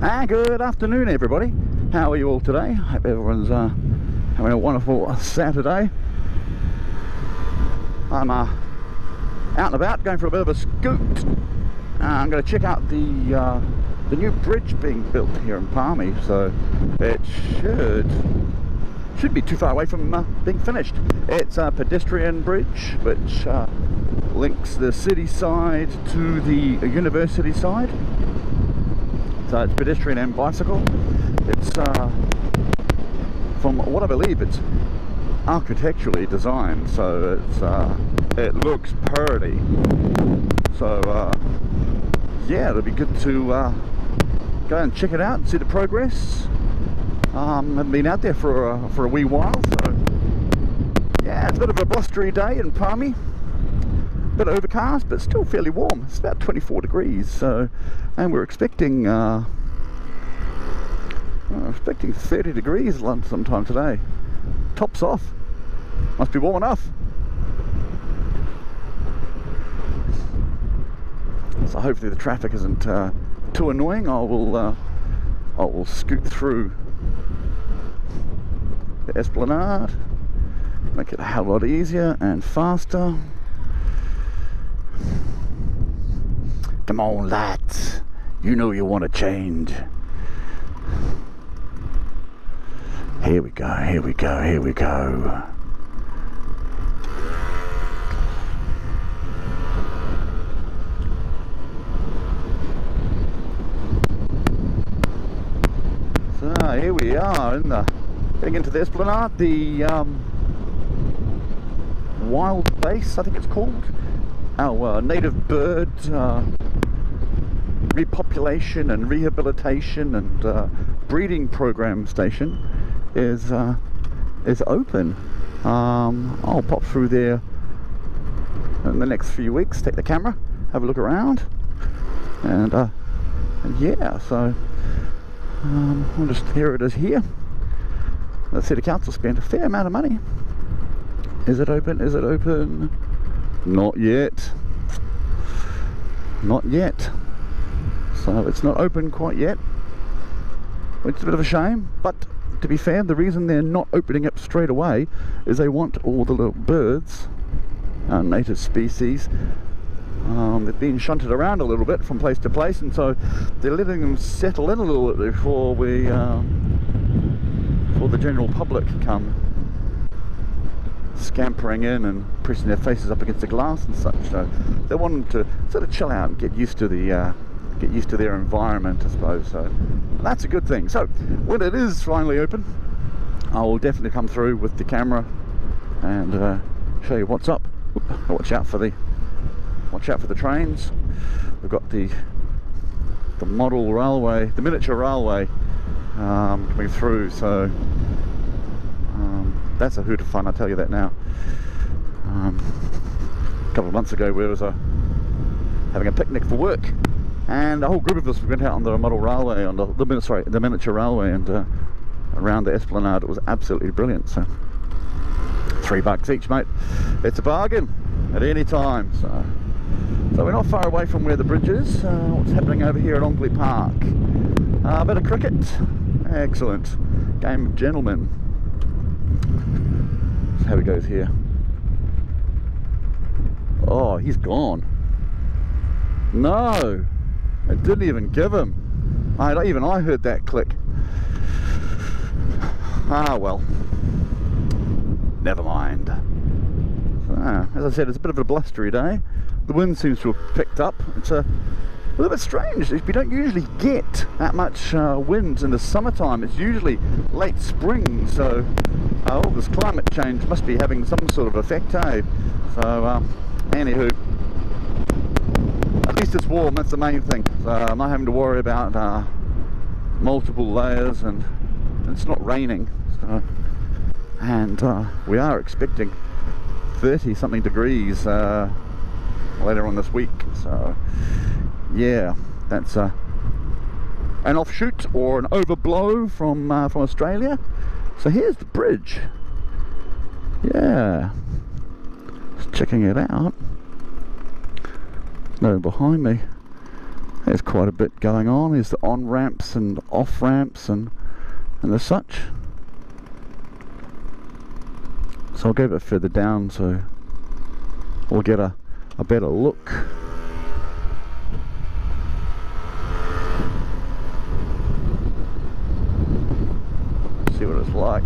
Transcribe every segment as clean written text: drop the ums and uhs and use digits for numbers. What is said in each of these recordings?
Good afternoon, everybody. How are you all today? Hope everyone's having a wonderful Saturday. I'm out and about, going for a bit of a scoot. I'm going to check out the new bridge being built here in Palmy. So it shouldn't be too far away from being finished. It's a pedestrian bridge which links the city side to the university side. So it's pedestrian and bicycle. It's from what I believe, it's architecturally designed, so it looks pretty. So yeah, it'll be good to go and check it out and see the progress. Haven't been out there for a wee while, so yeah, it's a bit of a blustery day in Palmy. Bit overcast, but still fairly warm. It's about 24 degrees, so, and we're expecting 30 degrees sometime today. Tops off. Must be warm enough. So hopefully the traffic isn't too annoying. I will scoot through the Esplanade, make it a hell of a lot easier and faster. Come on, lads, you know you want to change. Here we go, here we go, here we go. So here we are getting into the Esplanade, the wild base, I think it's called. Our native bird repopulation and rehabilitation and breeding program station is open. I'll pop through there in the next few weeks, take the camera, have a look around, and yeah, so I'll just, here it is here. The city council spent a fair amount of money. Is it open? Is it open? Not yet. Not yet. So it's not open quite yet, which is a bit of a shame. But to be fair, the reason they're not opening it straight away is they want all the little birds, native species. They've been shunted around a little bit from place to place, and so they're letting them settle in a little bit before the general public come scampering in and pressing their faces up against the glass and such. So they want them to sort of chill out and get used to their environment, I suppose. So that's a good thing. So when it is finally open, I will definitely come through with the camera and show you what's up. Watch out for the trains. We've got the model railway, the miniature railway coming through. So that's a hoot of fun, I tell you that now. A couple of months ago we was having a picnic for work, and a whole group of us went out on the model railway, on the miniature railway, and around the Esplanade. It was absolutely brilliant. So $3 each, mate. It's a bargain at any time. So we're not far away from where the bridge is. What's happening over here at Ongley Park? A bit of cricket. Excellent. Game of gentlemen. That's how he goes here. Oh, he's gone. No, it didn't even give him. Even I heard that click. Ah, well, never mind. So, as I said, it's a bit of a blustery day. The wind seems to have picked up. It's a little bit strange. We don't usually get that much wind in the summertime. It's usually late spring, so all this climate change must be having some sort of effect, eh? So anywho, at least it's warm, that's the main thing. So I'm not having to worry about multiple layers, and it's not raining. So, and we are expecting 30 something degrees later on this week. So yeah, that's an offshoot or an overblow from Australia. So here's the bridge. Yeah, just checking it out. No behind me. There's quite a bit going on. There's the on ramps and off ramps and the such. So I'll go a bit further down so we'll get a better look. See what it's like.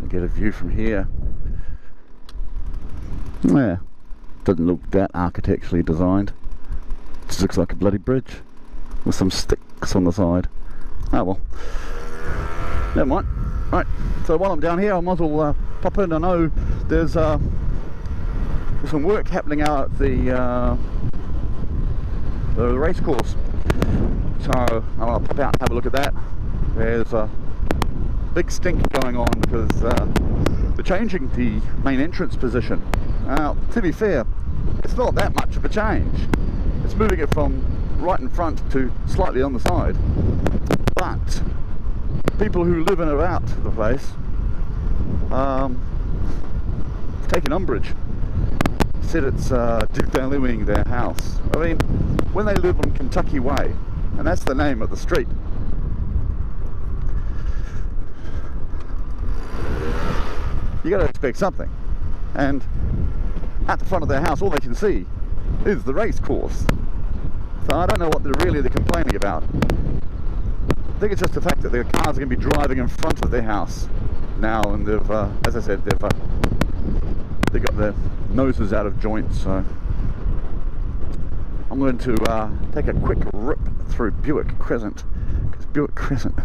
Get a view from here. Yeah, doesn't look that architecturally designed. Just looks like a bloody bridge with some sticks on the side. Oh well, never mind. Right, so while I'm down here I might as well pop in. I know there's some work happening out at the race course, so I'll pop out and have a look at that. There's a big stink going on because they're changing the main entrance position. Now, to be fair, it's not that much of a change. It's moving it from right in front to slightly on the side. But people who live in and about the place taking umbrage. Said it's devaluing their house. I mean, when they live on Kentucky Way, and that's the name of the street, you got to expect something. And at the front of their house, all they can see is the race course. So I don't know what they're complaining about. I think it's just the fact that their cars are going to be driving in front of their house now, and they've, as I said, they've got their noses out of joint. So I'm going to take a quick rip through Buick Crescent, because Buick Crescent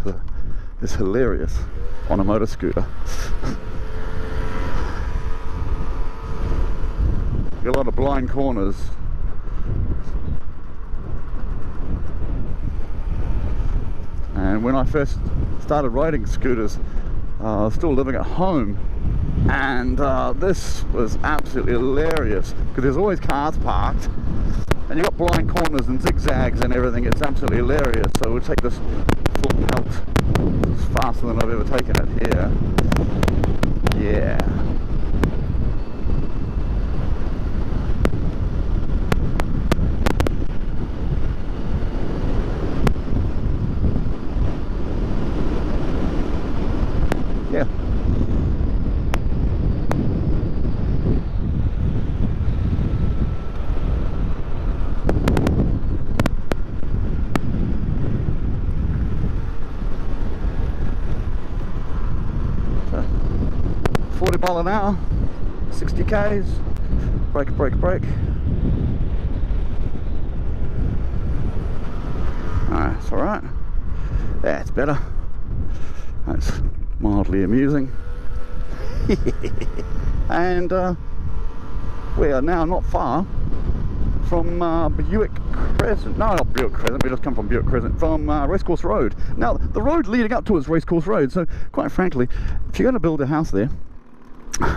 is hilarious on a motor scooter. Got a lot of blind corners. And when I first started riding scooters, I was still living at home, and this was absolutely hilarious because there's always cars parked and you've got blind corners and zigzags and everything. It's absolutely hilarious. So we'll take this full pelt. It's faster than I've ever taken it here. Yeah. Yeah. So, 40 mile an hour, 60 k's, brake, brake, brake. That's alright. That's better. That's mildly amusing. And we are now not far from Buick Crescent. No, not Buick Crescent, we just come from Buick Crescent, from Racecourse Road. Now, the road leading up to is Racecourse Road, so quite frankly, if you're going to build a house there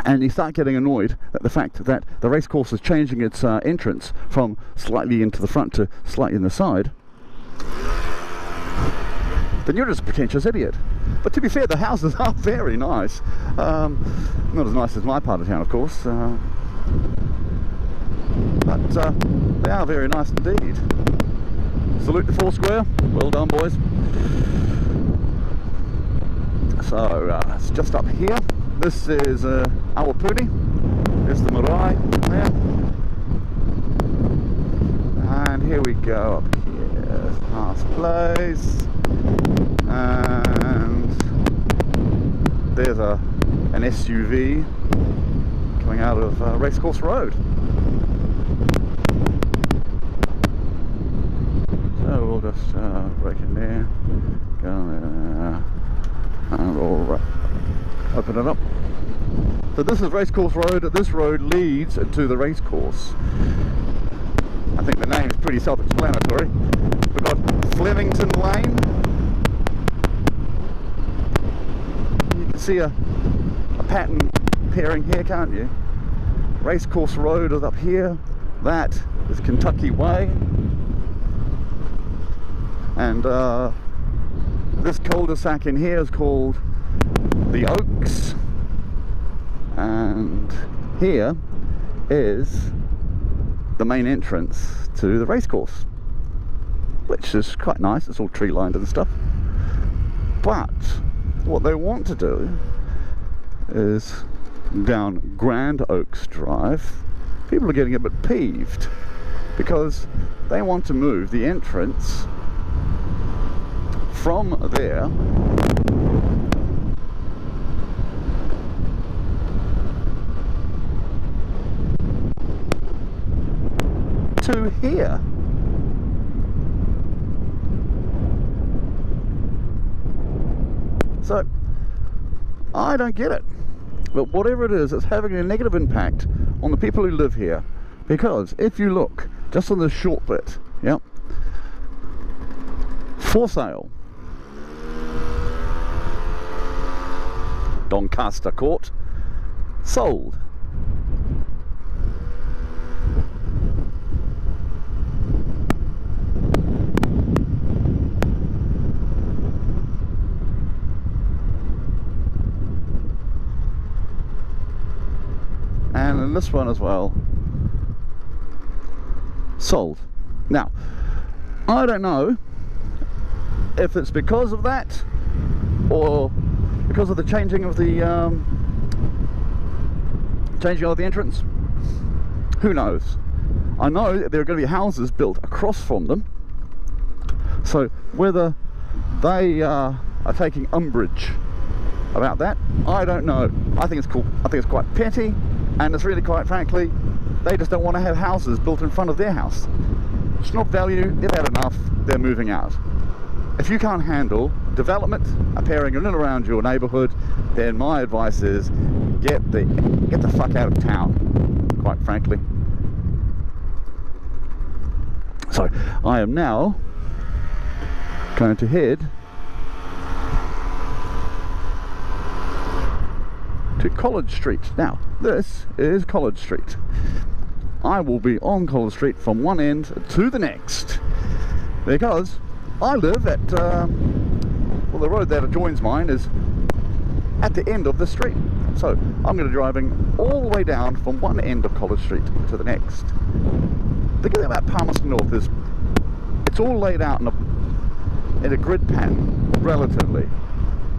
and you start getting annoyed at the fact that the racecourse is changing its entrance from slightly into the front to slightly in the side, then you're just a pretentious idiot. But to be fair, the houses are very nice. Not as nice as my part of town, of course, but they are very nice indeed. Salute the Foursquare. Well done, boys. So it's just up here. This is Awapuni. There's the marae there. And here we go up here. Past place. And there's an SUV coming out of Racecourse Road. So we'll just break in there, go there, and we'll open it up. So this is Racecourse Road. This road leads to the racecourse. I think the name is pretty self-explanatory. We've got Flemington Lane. You can see a pattern appearing here, can't you? Racecourse Road is up here. That is Kentucky Way. And this cul-de-sac in here is called the Oaks, and here is the main entrance to the racecourse, which is quite nice. It's all tree lined and stuff. But what they want to do is down Grand Oaks Drive. People are getting a bit peeved because they want to move the entrance from there to here. So I don't get it, but whatever it is, it's having a negative impact on the people who live here, because if you look just on this short bit, yep, for sale, Doncaster Court, sold. And in this one as well, sold. Now, I don't know if it's because of that or because of the changing of the entrance. Who knows? I know that there are going to be houses built across from them, so whether they are taking umbrage about that, I don't know. I think it's cool. I think it's quite petty, and it's really, quite frankly, they just don't want to have houses built in front of their house. It's not value. They've had enough. They're moving out. If you can't handle development appearing in and around your neighbourhood, then my advice is get the fuck out of town, quite frankly. So I am now going to head to College Street. Now, this is College Street. I will be on College Street from one end to the next, because I live at, well, the road that adjoins mine is at the end of the street. So I'm going to be driving all the way down from one end of College Street to the next. The good thing about Palmerston North is it's all laid out in a grid pattern, relatively.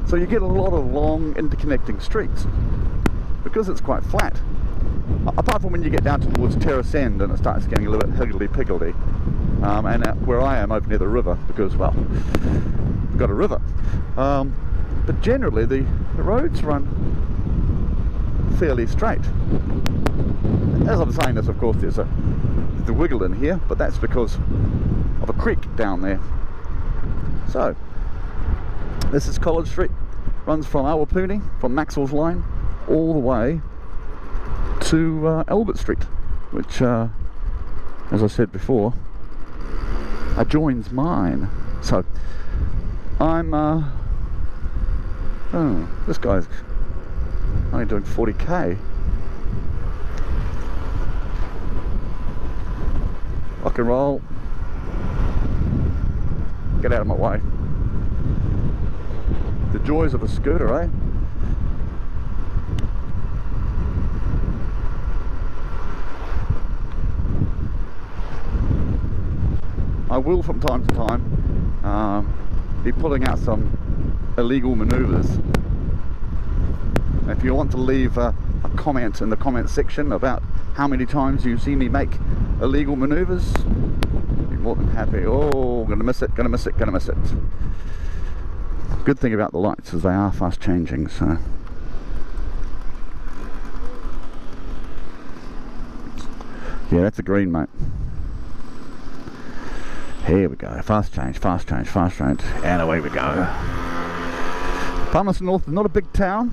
So you get a lot of long interconnecting streets because it's quite flat. Apart from when you get down towards Terrace End and it starts getting a little bit higgledy-piggledy. And where I am, over near the river, because, well, we've got a river. But generally the roads run fairly straight. As I'm saying this, of course, there's the wiggle in here, but that's because of a creek down there. So this is College Street, runs from Awapuni, from Maxwell's Line, all the way to Albert Street, which, as I said before, adjoins mine. So I'm, oh, this guy's only doing 40k. Rock and roll. Get out of my way. The joys of a scooter, eh? I will, from time to time, be pulling out some illegal manoeuvres. If you want to leave a comment in the comment section about how many times you see me make illegal manoeuvres, I'd be more than happy. Oh, gonna miss it, gonna miss it, gonna miss it. Good thing about the lights is they are fast changing, so. Yeah, that's a green, mate. Here we go, fast change, fast change, fast change, and away we go. Palmerston North is not a big town,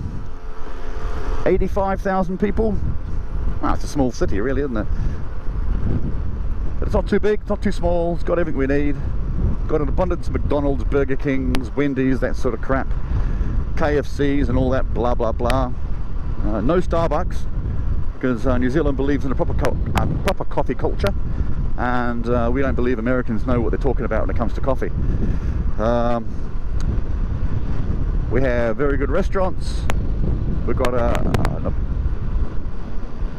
85,000 people. Well, it's a small city really, isn't it? But it's not too big, it's not too small, it's got everything we need. Got an abundance of McDonald's, Burger Kings, Wendy's, that sort of crap, KFCs and all that blah blah blah. No Starbucks, because New Zealand believes in a proper coffee culture, and we don't believe Americans know what they're talking about when it comes to coffee. We have very good restaurants. We've got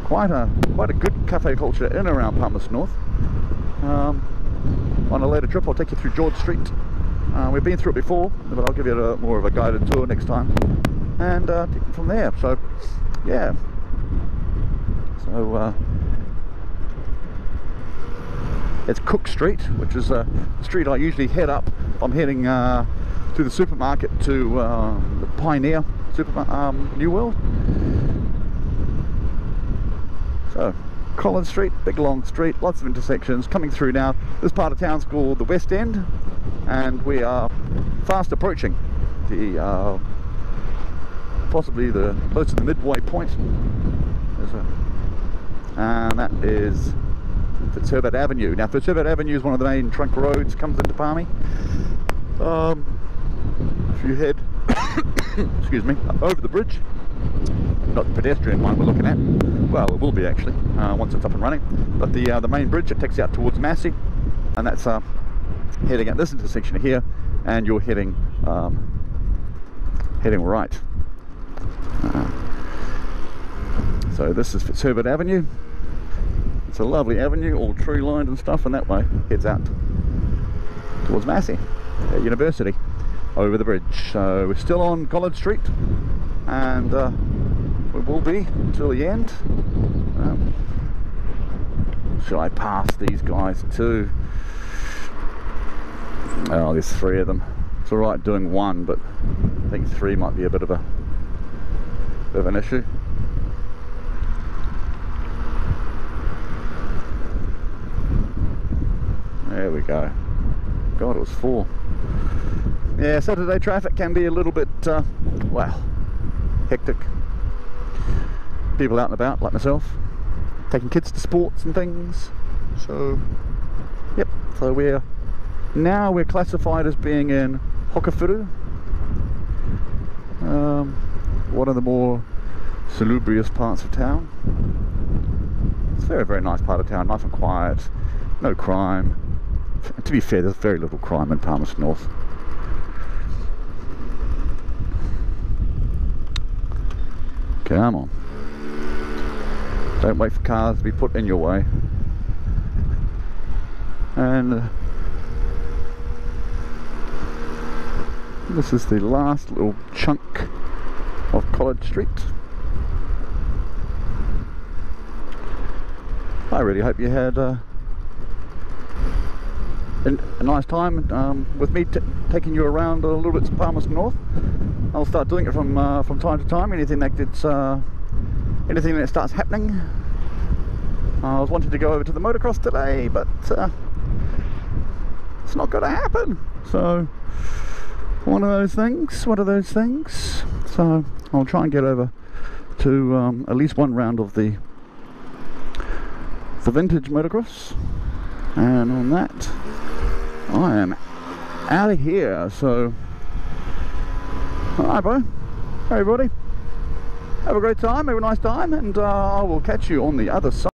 quite a good cafe culture in and around Palmerston North. On a later trip I'll take you through George Street. We've been through it before, but I'll give you more of a guided tour next time, and take it from there. So yeah, so it's Cook Street, which is a street I usually head up. I'm heading to the supermarket, to the Pioneer New World. So Collins Street, big long street, lots of intersections coming through now. This part of town's called the West End, and we are fast approaching the possibly close to the midway point. And that is Fitzherbert Avenue. Now Fitzherbert Avenue is one of the main trunk roads, comes into Palmy. If you head excuse me, over the bridge, not the pedestrian one we're looking at, well it will be actually once it's up and running, but the main bridge, it takes you out towards Massey, and that's heading at this intersection here, and you're heading right. So this is Fitzherbert Avenue. It's a lovely avenue, all tree lined and stuff, and that way heads out towards Massey University over the bridge. So we're still on College Street, and we will be until the end. Should I pass these guys too? Oh, there's three of them. It's alright doing one, but I think three might be a bit of an issue. There we go. God, it was 4. Yeah, Saturday traffic can be a little bit, well, hectic. People out and about, like myself, taking kids to sports and things. So, yep. So we're classified as being in Hokowhitu, one of the more salubrious parts of town. It's a very, very nice part of town, nice and quiet, no crime. To be fair, there's very little crime in Palmerston North. Come on. Don't wait for cars to be put in your way. And this is the last little chunk of College Street. I really hope you had a nice time with me taking you around a little bit to Palmerston North. I'll start doing it from time to time. Anything that starts happening. I was wanting to go over to the motocross today, but it's not going to happen. So one of those things. So I'll try and get over to at least one round of the vintage motocross, and on that I am out of here. So alright, bro, everybody, have a great time, have a nice time, and I will catch you on the other side.